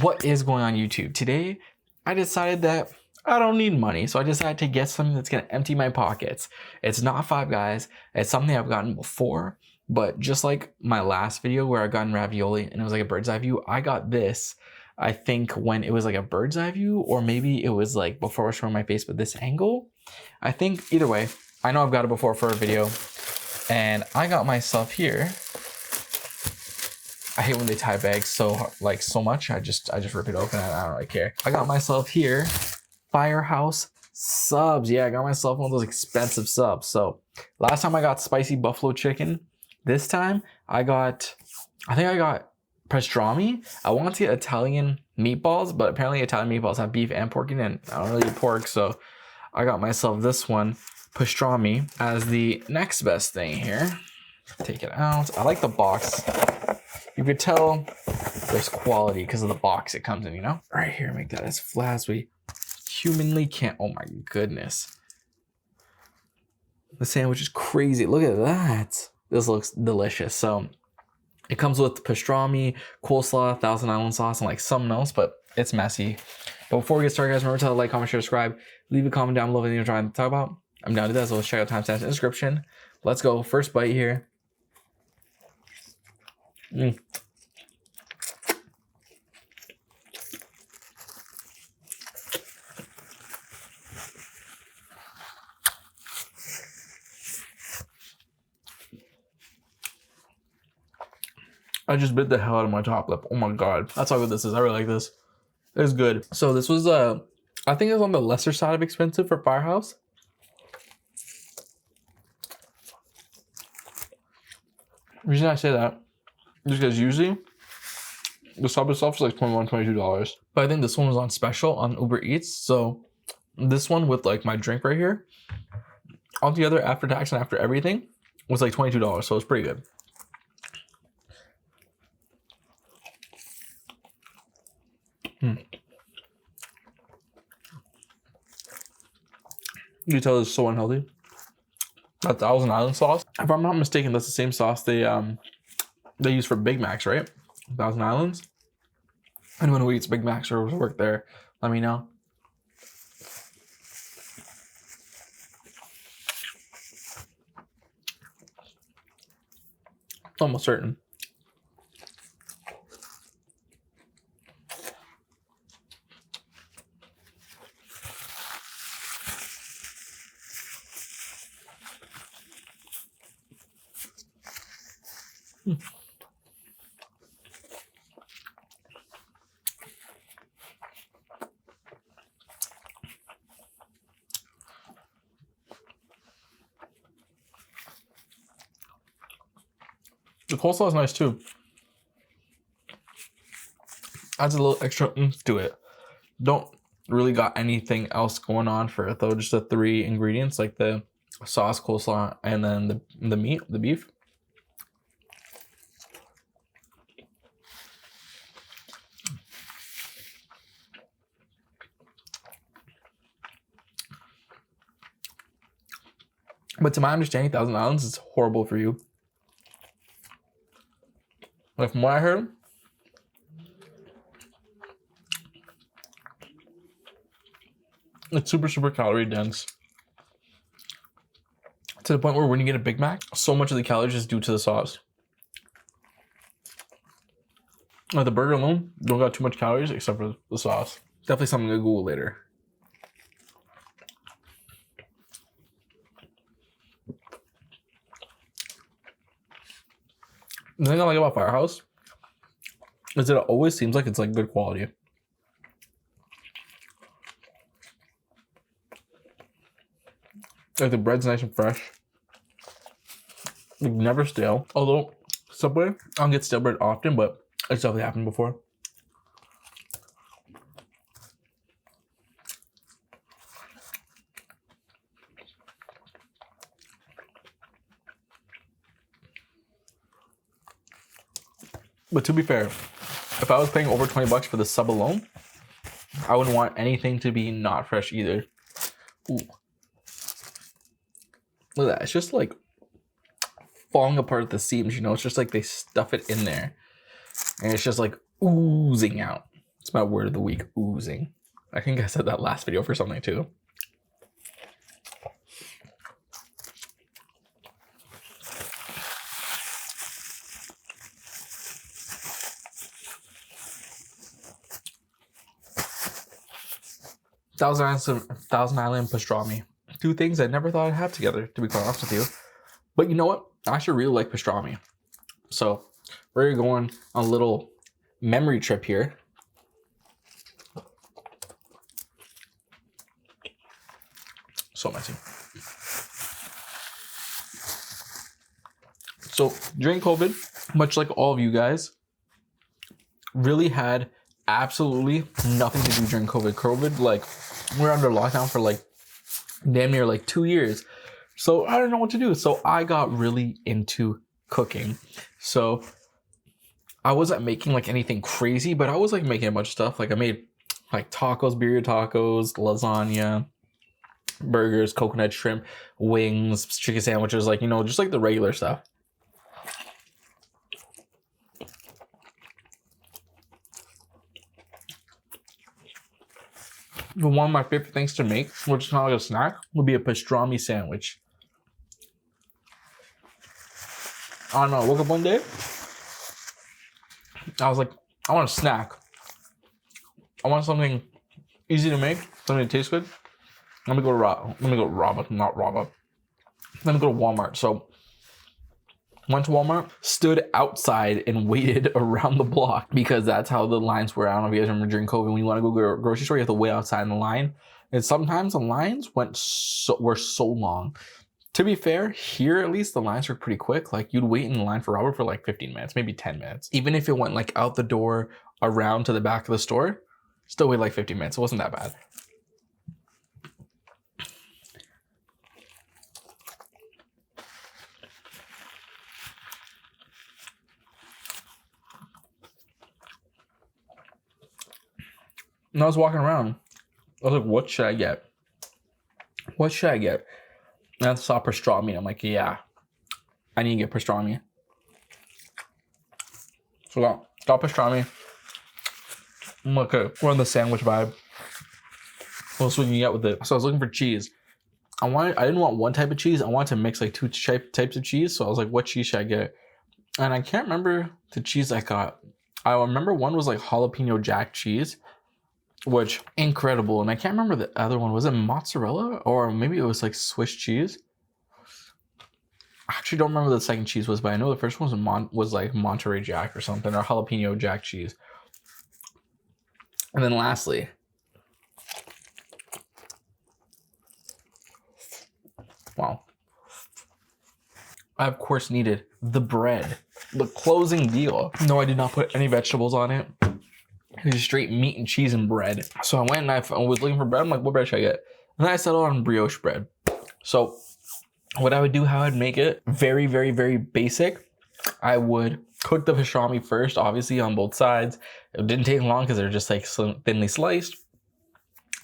What is going on YouTube? Today, I decided that I don't need money, so I decided to get something that's gonna empty my pockets. It's not Five Guys, it's something I've gotten before, but just like my last video where I got ravioli and it was like a bird's eye view, I got this, I think when it was like a bird's eye view, or maybe it was like before I was showing my face, but this angle. I think either way, I know I've got it before for a video, and I got myself here. I hate when they tie bags so much. I just rip it open and I don't really care. I got myself here Firehouse subs. Yeah, I got myself one of those expensive subs. So last time I got spicy buffalo chicken. This time I think I got pastrami. I wanted to get Italian meatballs, but apparently Italian meatballs have beef and pork in it, and I don't really eat pork, so I got myself this one, pastrami, as the next best thing here. Take it out. I like the box. You could tell there's quality because of the box it comes in, you know? Right here, make that as flat as we humanly can. Oh my goodness. The sandwich is crazy. Look at that. This looks delicious. So it comes with pastrami, coleslaw, Thousand Island sauce, and like something else, but it's messy. But before we get started, guys, remember to like, comment, share, subscribe. Leave a comment down below if you're trying to talk about. I'm down to that, so let's check out timestamps in the description. Let's go. First bite here. I just bit the hell out of my top lip. Oh my god. That's how good this is. I really like this. It's good. So this was I think it's on the lesser side of expensive for Firehouse. The reason I say that is because usually the sub itself is like $21, $22. But I think this one was on special on Uber Eats. So this one with like my drink right here, altogether after tax and after everything, was like $22. So it's pretty good. You tell it's so unhealthy. That Thousand Island sauce, if I'm not mistaken, that's the same sauce they use for Big Macs, right? Thousand Islands. Anyone who eats Big Macs or work there, let me know. Almost certain. The coleslaw is nice too. Adds a little extra oomph to it. Don't really got anything else going on for it though. Just the three ingredients, like the sauce, coleslaw, and then the meat, the beef. But to my understanding, Thousand Islands is horrible for you. Like from what I heard, it's super calorie dense. To the point where when you get a Big Mac, so much of the calories is due to the sauce. Like the burger alone, don't got too much calories except for the sauce. Definitely something to Google later. The thing I like about Firehouse is that it always seems like it's like good quality. Like the bread's nice and fresh. Like never stale. Although Subway, I don't get stale bread often, but it's definitely happened before. But to be fair, if I was paying over 20 bucks for the sub alone, I wouldn't want anything to be not fresh either. Ooh. Look at that. It's just like falling apart at the seams, you know? It's just like they stuff it in there. And it's just like oozing out. It's my word of the week, oozing. I think I said that last video for something too. Thousand Island pastrami. Two things I never thought I'd have together, to be quite honest with you. But you know what? I actually really like pastrami. So we're going on a little memory trip here. So messy. So during COVID, much like all of you guys, really had absolutely nothing to do during COVID. Like, we're under lockdown for like damn near like 2 years. So I don't know what to do. So I got really into cooking. So I wasn't making like anything crazy, but I was like making a bunch of stuff. Like I made like tacos, birria tacos, lasagna, burgers, coconut shrimp, wings, chicken sandwiches, like, you know, just like the regular stuff. But one of my favorite things to make, which is not like a snack, would be a pastrami sandwich. I don't know, I woke up one day, I was like, I want a snack. I want something easy to make, something that tastes good. Let me go to Walmart. So went to Walmart, stood outside and waited around the block because that's how the lines were. I don't know if you guys remember during COVID, when you want to go to a grocery store, you have to wait outside in the line. And sometimes the lines were so long. To be fair, here at least the lines were pretty quick. Like you'd wait in the line for Robert for like 15 minutes, maybe 10 minutes. Even if it went like out the door, around to the back of the store, still wait like 15 minutes. It wasn't that bad. And I was walking around. I was like, what should I get? What should I get? And I saw pastrami. I'm like, yeah, I need to get pastrami. So got pastrami. I'm like, okay, we're on the sandwich vibe. What else we can get with it? So I was looking for cheese. I didn't want one type of cheese. I wanted to mix like two types of cheese. So I was like, what cheese should I get? And I can't remember the cheese I got. I remember one was like jalapeno jack cheese, which incredible. And I can't remember the other one. Was it mozzarella or maybe it was like Swiss cheese? I actually don't remember what the second cheese was, but I know the first one was like Monterey Jack or something, or jalapeno jack cheese. And then lastly, wow, I of course needed the bread, the closing deal. No, I did not put any vegetables on it. It was straight meat and cheese and bread. So I went and I was looking for bread. I'm like, what bread should I get? And then I settled on brioche bread. So what I would do, how I'd make it, very, very, very basic. I would cook the pastrami first, obviously on both sides. It didn't take long because they're just like thinly sliced.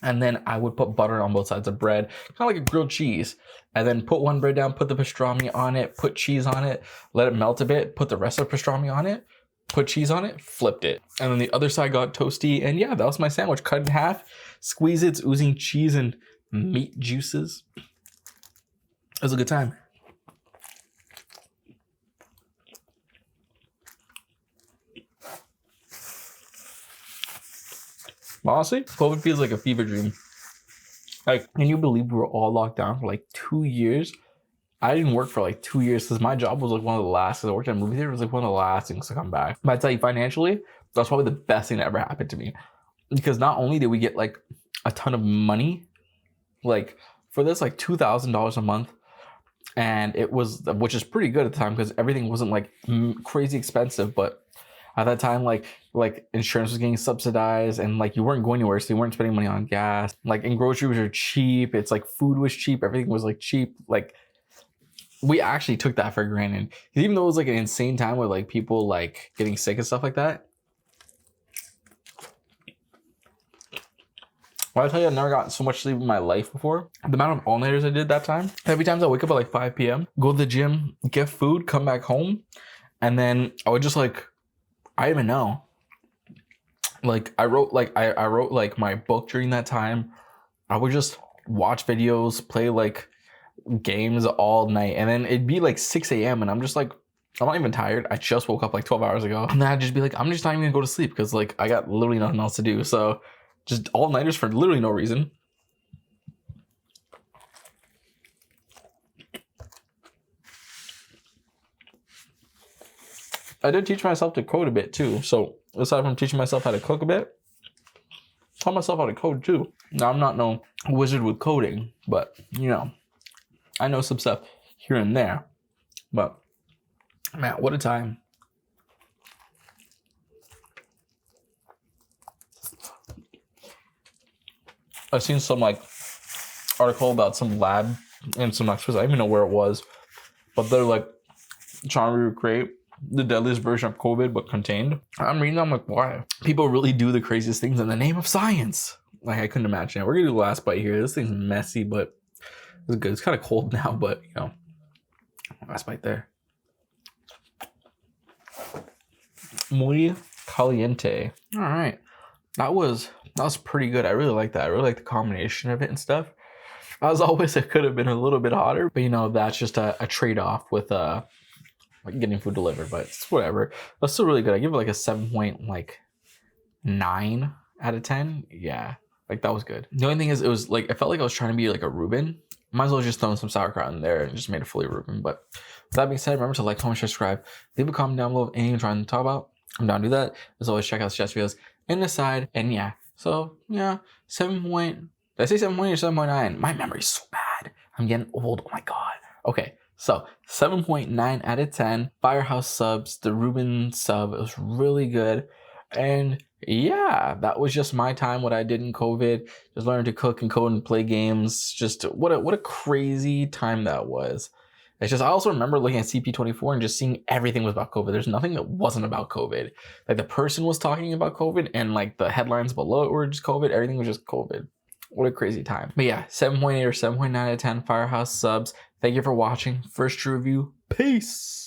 And then I would put butter on both sides of bread, kind of like a grilled cheese. And then put one bread down, put the pastrami on it, put cheese on it, let it melt a bit, put the rest of the pastrami on it, put cheese on it, flipped it. And then the other side got toasty. And yeah, that was my sandwich. Cut in half, squeeze it, it's oozing cheese and meat juices. It was a good time. Honestly, COVID feels like a fever dream. Like, can you believe we were all locked down for like 2 years? I didn't work for like 2 years because my job was like one of the last. I worked at a movie theater. It was like one of the last things to come back. But I tell you, financially, that's probably the best thing that ever happened to me. Because not only did we get like a ton of money, like for this, like $2,000 a month. And it was, which is pretty good at the time because everything wasn't like crazy expensive. But at that time, like insurance was getting subsidized and like you weren't going anywhere. So you weren't spending money on gas. Like, and groceries are cheap. It's like food was cheap. Everything was like cheap. Like, we actually took that for granted. Even though it was like an insane time with like people like getting sick and stuff like that. Well, I tell you, I've never gotten so much sleep in my life before. The amount of all-nighters I did that time. Every time I wake up at like 5 p.m., go to the gym, get food, come back home. And then I would just like, I didn't even know. Like I wrote like my book during that time. I would just watch videos, play like games all night, and then it'd be like 6 a.m. and I'm just like, I'm not even tired. I just woke up like 12 hours ago. And then I'd just be like, I'm just not even gonna go to sleep because like I got literally nothing else to do. So just all nighters for literally no reason. I did teach myself to code a bit too. So aside from teaching myself how to cook a bit, taught myself how to code too. Now I'm not no wizard with coding, but you know, I know some stuff here and there. But man, what a time. I've seen some like article about some lab and some experts. I don't even know where it was, but they're like trying to recreate the deadliest version of COVID, but contained. I'm reading, I'm like, why? People really do the craziest things in the name of science. Like, I couldn't imagine it. We're gonna do the last bite here. This thing's messy, but it's good. It's kind of cold now, but you know, last bite there. Muy caliente. All right, that was pretty good. I really like that. I really like the combination of it and stuff. As always, it could have been a little bit hotter, but you know, that's just a trade-off with like getting food delivered, but it's whatever. That's still really good. I give it like a 7.9 out of 10. Yeah, like that was good. The only thing is, it was like, I felt like I was trying to be like a Reuben. Might as well just throw some sauerkraut in there and just made it fully Reuben. But with that being said, remember to like, comment, subscribe, leave a comment down below of anything you're trying to talk about. I'm down to do that. As always, check out the chest videos in the side. And yeah, so yeah, 7 point, did I say 7 point or 7.9? My memory's so bad. I'm getting old. Oh my God. Okay. So 7.9 out of 10. Firehouse subs, the Reuben sub, it was really good. And yeah, that was just my time, what I did in COVID. Just learning to cook and code and play games. Just what a crazy time that was. It's just, I also remember looking at CP24 and just seeing everything was about COVID. There's nothing that wasn't about COVID. Like the person was talking about COVID and like the headlines below it were just COVID. Everything was just COVID. What a crazy time. But yeah, 7.8 or 7.9 out of 10 Firehouse subs. Thank you for watching. First true review. Peace.